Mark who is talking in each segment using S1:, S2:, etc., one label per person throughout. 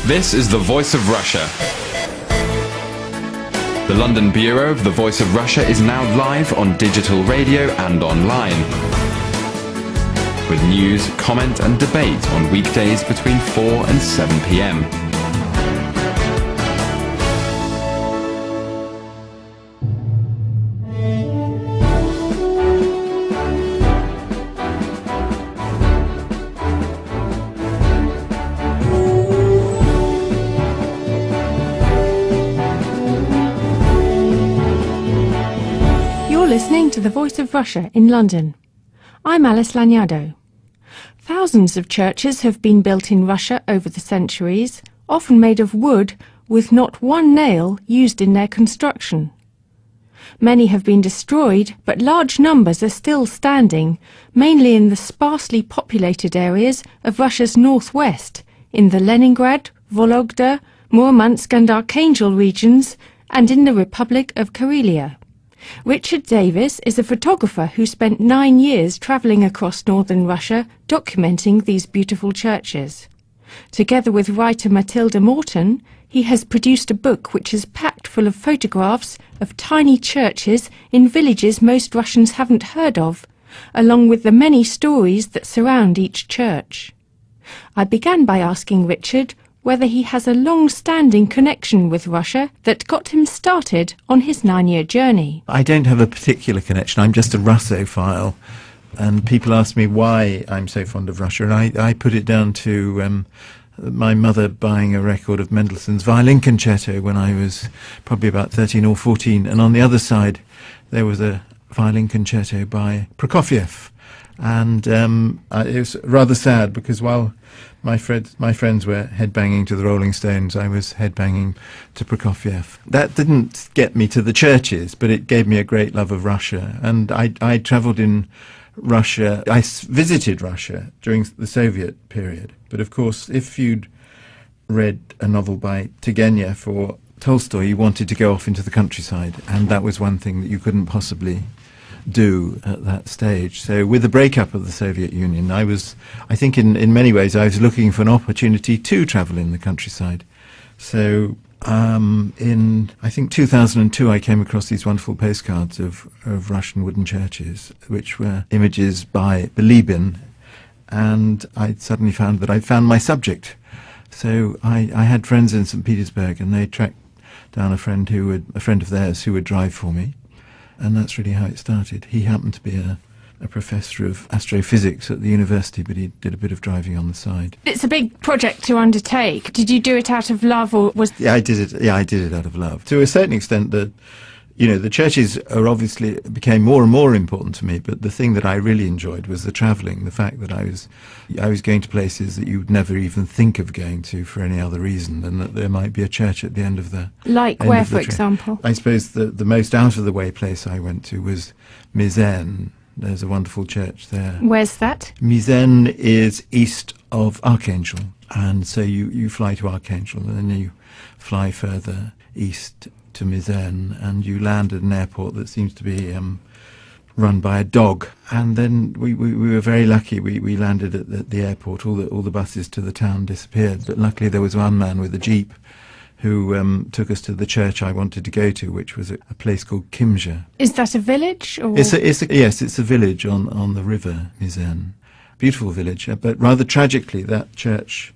S1: This is the Voice of Russia. The London Bureau of the Voice of Russia is now live on digital radio and online, with news, comment and debate on weekdays between 4 and 7 p.m.
S2: Listening to the Voice of Russia in London. I'm Alice Lanyado. Thousands of churches have been built in Russia over the centuries, often made of wood with not one nail used in their construction. Many have been destroyed, but large numbers are still standing, mainly in the sparsely populated areas of Russia's northwest, in the Leningrad, Vologda, Murmansk and Archangel regions, and in the Republic of Karelia. Richard Daviess is a photographer who spent 9 years travelling across northern Russia documenting these beautiful churches. Together with writer Matilda Morton, he has produced a book which is packed full of photographs of tiny churches in villages most Russians haven't heard of, along with the many stories that surround each church. I began by asking Richard whether he has a long-standing connection with Russia that got him started on his 9-year journey.
S3: I don't have a particular connection. I'm just a Russophile, and people ask me why I'm so fond of Russia, and I put it down to my mother buying a record of Mendelssohn's Violin Concerto when I was probably about 13 or 14, and on the other side there was a violin concerto by Prokofiev. And it was rather sad because while my friends were headbanging to the Rolling Stones, I was headbanging to Prokofiev. That didn't get me to the churches, but it gave me a great love of Russia. And I travelled in Russia. I visited Russia during the Soviet period. But of course, if you'd read a novel by Turgenev or Tolstoy, you wanted to go off into the countryside. And that was one thing that you couldn't possibly do at that stage. So with the breakup of the Soviet Union, I think in many ways I was looking for an opportunity to travel in the countryside. So in I think 2002 I came across these wonderful postcards of Russian wooden churches, which were images by Bilibin, and I suddenly found that I'd found my subject. So I had friends in St. Petersburg, and they tracked down a friend of theirs who would drive for me. And that's really how it started. He happened to be a professor of astrophysics at the university, but he did a bit of driving on the side.
S2: It's a big project to undertake. Did you do it out of love, or was...
S3: Yeah, I did it out of love. To a certain extent, the churches obviously became more and more important to me, but the thing that I really enjoyed was the travelling, the fact that I was going to places that you would never even think of going to for any other reason than that there might be a church at the end of the...
S2: Like where, for example?
S3: I suppose the most out-of-the-way place I went to was Mizhen. There's a wonderful church there.
S2: Where's that?
S3: Mizhen is east of Archangel, and so you fly to Archangel, and then you fly further east to Mizhen, and you land at an airport that seems to be run by a dog. And then we were very lucky. We landed at the airport. All the buses to the town disappeared, but luckily there was one man with a jeep who took us to the church I wanted to go to, which was a place called Kimja.
S2: Is that a village? Or?
S3: Yes, it's a village on the river Mizhen. Beautiful village, but rather tragically that church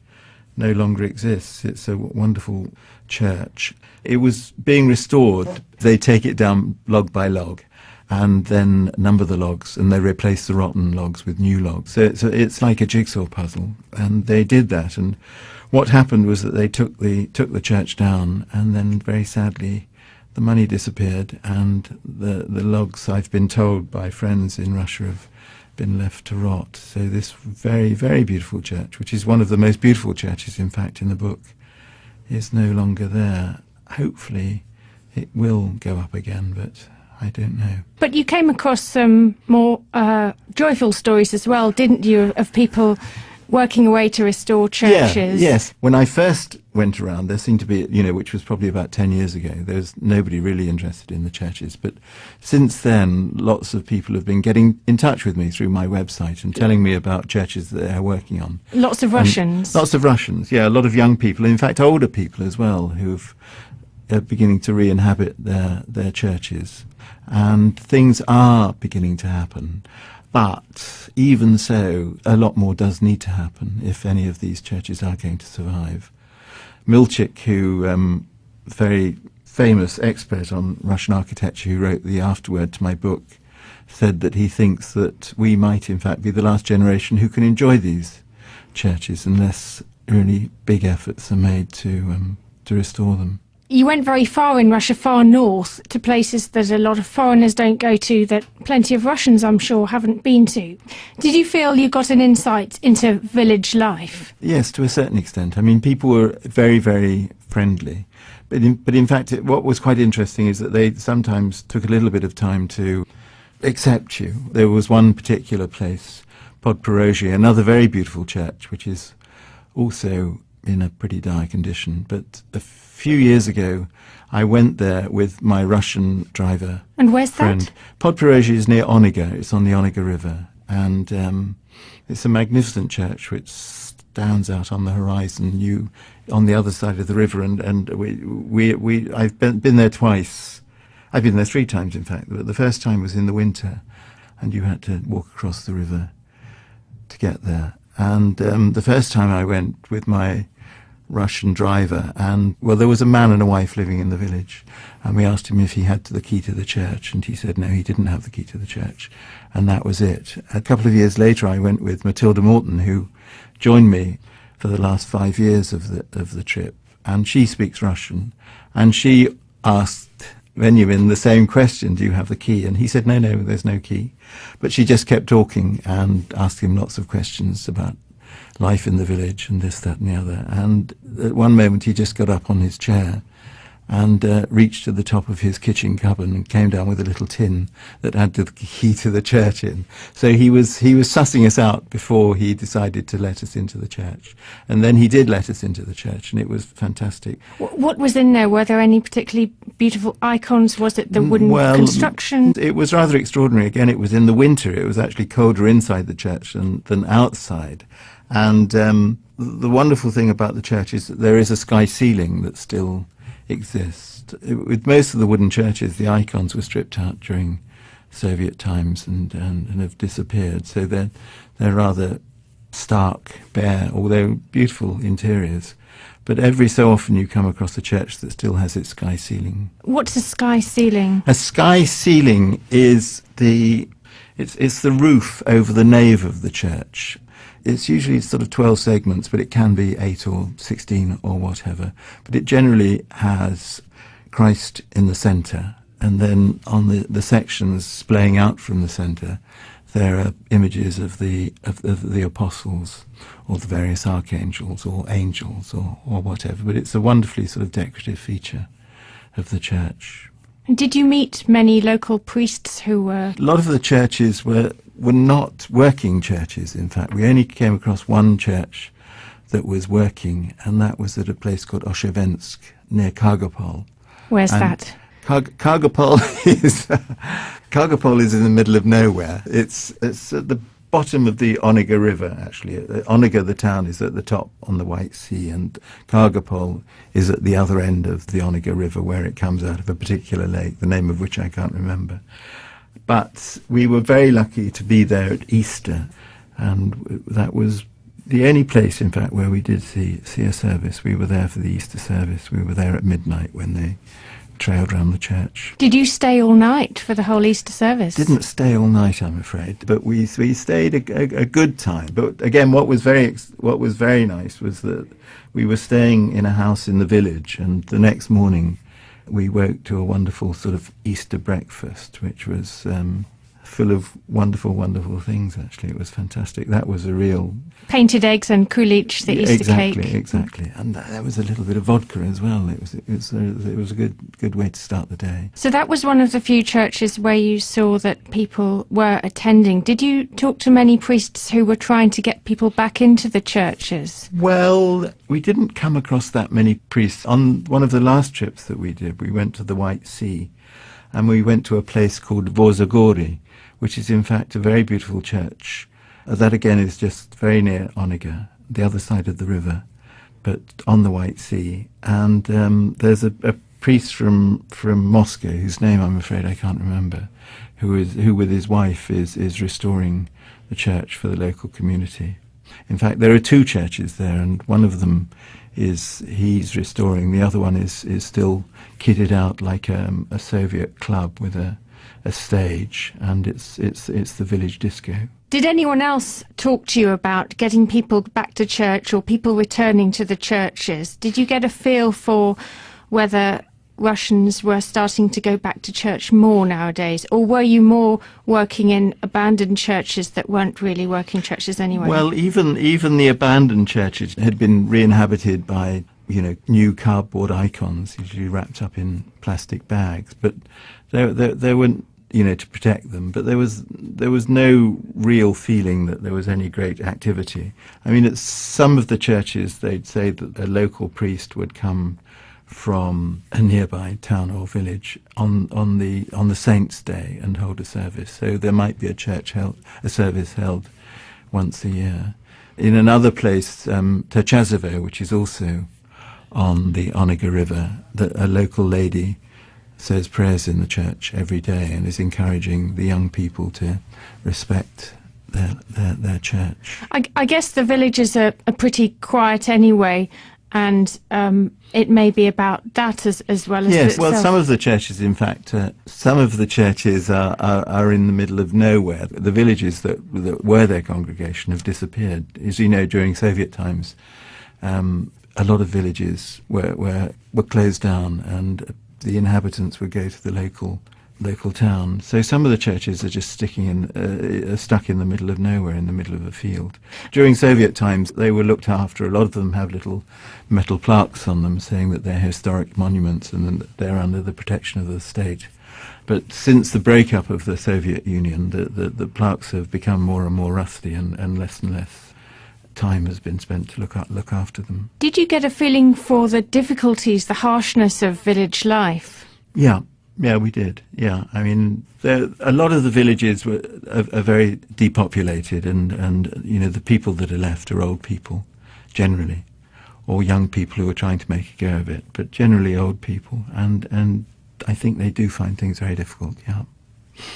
S3: no longer exists. It's a wonderful church. It was being restored. They take it down log by log and then number the logs, and they replace the rotten logs with new logs. So it's like a jigsaw puzzle, and they did that. And what happened was that they took the church down, and then very sadly the money disappeared, and the logs, I've been told by friends in Russia, have been left to rot. So this very, very beautiful church, which is one of the most beautiful churches, in fact, in the book, is no longer there. Hopefully it will go up again, but I don't know.
S2: But you came across some more joyful stories as well, didn't you, of people working away to restore churches.
S3: Yeah, yes. When I first went around, there seemed to be, which was probably about 10 years ago, there was nobody really interested in the churches. But since then, lots of people have been getting in touch with me through my website and telling me about churches that they're working on.
S2: Lots of Russians.
S3: Lots of Russians, yeah. A lot of young people, in fact, older people as well, who've are beginning to re-inhabit their churches. And things are beginning to happen. But even so, a lot more does need to happen if any of these churches are going to survive. Milchik, who very famous expert on Russian architecture, who wrote the afterword to my book, said that he thinks that we might in fact be the last generation who can enjoy these churches unless really big efforts are made to restore them.
S2: You went very far in Russia, far north, to places that a lot of foreigners don't go to, that plenty of Russians, I'm sure, haven't been to. Did you feel you got an insight into village life?
S3: Yes, to a certain extent. I mean, people were very, very friendly. But in fact, what was quite interesting is that they sometimes took a little bit of time to accept you. There was one particular place, Podporozhye, another very beautiful church, which is also in a pretty dire condition. But a few years ago, I went there with my Russian driver.
S2: And where's
S3: friend.
S2: that?
S3: Podporozhye is near Onega. It's on the Onega River. And it's a magnificent church which stands out on the horizon, on the other side of the river. And I've been there twice. I've been there 3 times, in fact. But the first time was in the winter, and you had to walk across the river to get there. And the first time I went with my Russian driver, and there was a man and a wife living in the village, and we asked him if he had the key to the church, and he said no, he didn't have the key to the church, and that was it. A couple of years later, I went with Matilda Morton, who joined me for the last 5 years of the trip, and she speaks Russian, and she asked Benjamin the same question, do you have the key? And he said no, there's no key. But she just kept talking and asked him lots of questions about life in the village and this, that and the other. And at one moment he just got up on his chair and reached to the top of his kitchen cupboard and came down with a little tin that had the key to the church in. So he was sussing us out before he decided to let us into the church. And then he did let us into the church, and it was fantastic.
S2: What was in there? Were there any particularly beautiful icons? Was it the wooden construction?
S3: It was rather extraordinary. Again, it was in the winter. It was actually colder inside the church than outside. And the wonderful thing about the church is that there is a sky ceiling that still exists. With most of the wooden churches, the icons were stripped out during Soviet times and have disappeared. So they're rather stark, bare, although beautiful interiors. But every so often you come across a church that still has its sky ceiling.
S2: What's a sky ceiling?
S3: A sky ceiling is it's the roof over the nave of the church. It's usually sort of 12 segments, but it can be 8 or 16 or whatever. But it generally has Christ in the centre, and then on the sections splaying out from the centre, there are images of the apostles, or the various archangels, or angels, or whatever. But it's a wonderfully sort of decorative feature of the church.
S2: Did you meet many local priests who were...
S3: A lot of the churches were not working churches, in fact. We only came across one church that was working, and that was at a place called Oshevensk, near Kargopol.
S2: Where's that?
S3: Kargopol is in the middle of nowhere. It's at the bottom of the Onega River, actually. Onega, the town, is at the top on the White Sea, and Kargopol is at the other end of the Onega River, where it comes out of a particular lake, the name of which I can't remember. But we were very lucky to be there at Easter, and that was the only place, in fact, where we did see a service. We were there for the Easter service. We were there at midnight when they trailed round the church.
S2: Did you stay all night for the whole Easter service?
S3: Didn't stay all night, I'm afraid, but we stayed a good time. But again, what was very nice was that we were staying in a house in the village, and the next morning we woke to a wonderful sort of Easter breakfast, which was full of wonderful, wonderful things, actually. It was fantastic. That was a real...
S2: Painted eggs and kulich, the Easter cake.
S3: Exactly. And there was a little bit of vodka as well. It was a good way to start the day.
S2: So that was one of the few churches where you saw that people were attending. Did you talk to many priests who were trying to get people back into the churches?
S3: Well, we didn't come across that many priests. On one of the last trips that we did, we went to the White Sea, and we went to a place called Vorzagori, which is in fact a very beautiful church. That again is just very near Onega, the other side of the river, but on the White Sea. And there's a priest from Moscow, whose name I'm afraid I can't remember, who with his wife is restoring the church for the local community. In fact, there are two churches there, and one of them he's restoring. The other one is still kitted out like a Soviet club with a stage, and it's the village disco.
S2: Did anyone else talk to you about getting people back to church or people returning to the churches? Did you get a feel for whether Russians were starting to go back to church more nowadays, or were you more working in abandoned churches that weren't really working churches anyway?
S3: Well, even the abandoned churches had been re-inhabited by new cardboard icons, usually wrapped up in plastic bags, but there weren't to protect them, but there was no real feeling that there was any great activity. I mean, at some of the churches, they'd say that a local priest would come from a nearby town or village on the Saints' Day and hold a service. So there might be a service held once a year. In another place, Terchazovo, which is also on the Onega River, a local lady says prayers in the church every day and is encouraging the young people to respect their church.
S2: I guess the villages are pretty quiet anyway, and it may be about that as well as
S3: yes.
S2: itself.
S3: Well, some of the churches, in fact, are in the middle of nowhere. The villages that were their congregation have disappeared. As you know, during Soviet times, a lot of villages were closed down, and the inhabitants would go to the local town. So some of the churches are just stuck in the middle of nowhere, in the middle of a field. During Soviet times, they were looked after. A lot of them have little metal plaques on them saying that they're historic monuments and that they're under the protection of the state. But since the breakup of the Soviet Union, the plaques have become more and more rusty, and less time has been spent to look after them.
S2: Did you get a feeling for the difficulties, the harshness of village life?
S3: Yeah, we did. Yeah, I mean, a lot of the villages are very depopulated, and the people that are left are old people, generally, or young people who are trying to make a go of it, but generally old people, and I think they do find things very difficult. Yeah.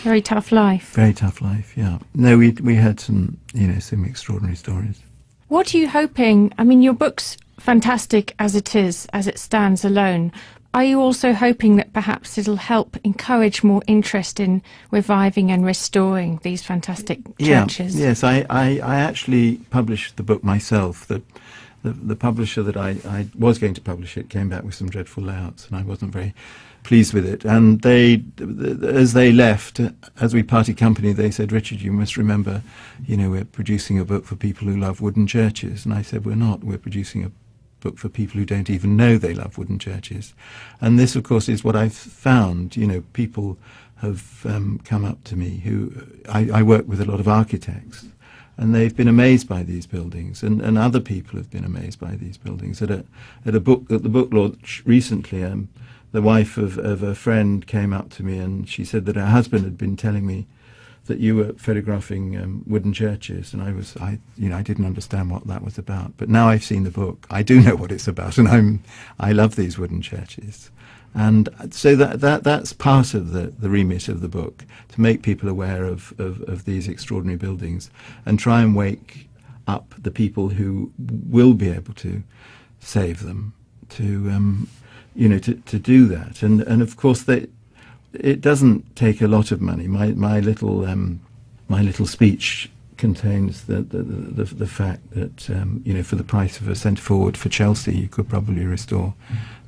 S2: Very tough life.
S3: Very tough life. Yeah. No, we had some extraordinary stories.
S2: What are you hoping? I mean, your book's fantastic as it stands alone. Are you also hoping that perhaps it'll help encourage more interest in reviving and restoring these fantastic churches?
S3: Yes, I actually published the book myself. The publisher that I was going to publish it came back with some dreadful layouts, and I wasn't very pleased with it. And as they left, as we parted company, they said, "Richard, you must remember, we're producing a book for people who love wooden churches." And I said, "We're not. We're producing a book for people who don't even know they love wooden churches." And this, of course, is what I've found. People have come up to me who I work with a lot of architects, and they've been amazed by these buildings, and other people have been amazed by these buildings. At the book launch recently, the wife of a friend came up to me, and she said that her husband had been telling me that you were photographing wooden churches, and I didn't understand what that was about. But now I've seen the book, I do know what it's about, and I love these wooden churches. And so that's part of the remit of the book, to make people aware of these extraordinary buildings and try and wake up the people who will be able to save them, to do that. And of course it doesn't take a lot of money. My little speech contains the fact that for the price of a centre forward for Chelsea, you could probably restore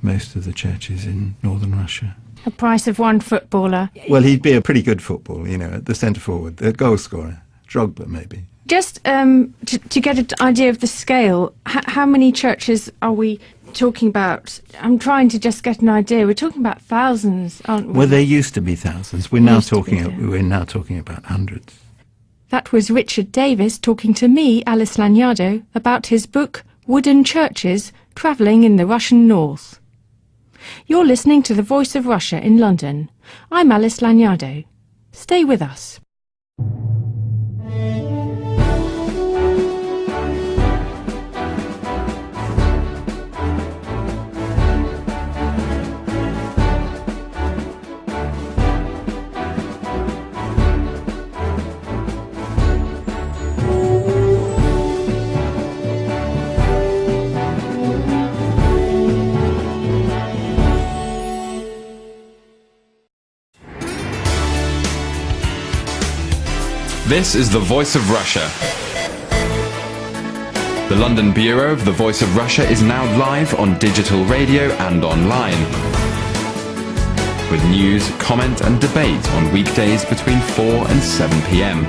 S3: most of the churches in northern Russia.
S2: The price of one footballer.
S3: Well, he'd be a pretty good footballer, you know, at the centre forward, the goal scorer. Drogba, maybe.
S2: Just to get an idea of the scale, how many churches are we talking about? I'm trying to just get an idea. We're talking about thousands, aren't we?
S3: Well, there used to be thousands. We're now talking about hundreds.
S2: That was Richard Daviess talking to me, Alice Lanyardo, about his book Wooden Churches, Travelling in the Russian North. You're listening to The Voice of Russia in London. I'm Alice Lanyardo. Stay with us.
S1: This is The Voice of Russia. The London Bureau of The Voice of Russia is now live on digital radio and online, with news, comment and debate on weekdays between 4 and 7 p.m.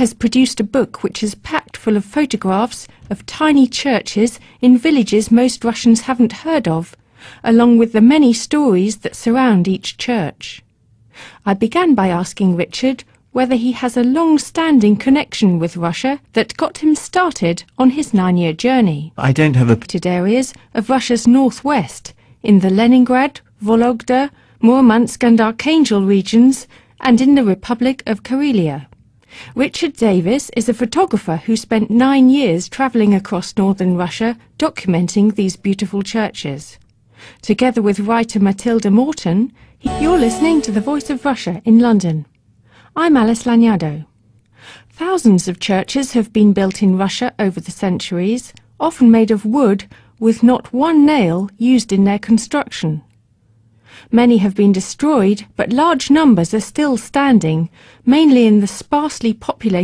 S2: Has produced a book which is packed full of photographs of tiny churches in villages most Russians haven't heard of, along with the many stories that surround each church. I began by asking Richard whether he has a long-standing connection with Russia that got him started on his 9-year journey.
S3: I don't have a...
S2: areas of Russia's northwest, in the Leningrad, Vologda, Murmansk and Archangel regions, and in the Republic of Karelia. Richard Davies is a photographer who spent 9 years travelling across northern Russia documenting these beautiful churches. Together with writer Matilda Morton, you're listening to The Voice of Russia in London. I'm Alice Lanyardo. Thousands of churches have been built in Russia over the centuries, often made of wood with not one nail used in their construction. Many have been destroyed, but large numbers are still standing, mainly in the sparsely populated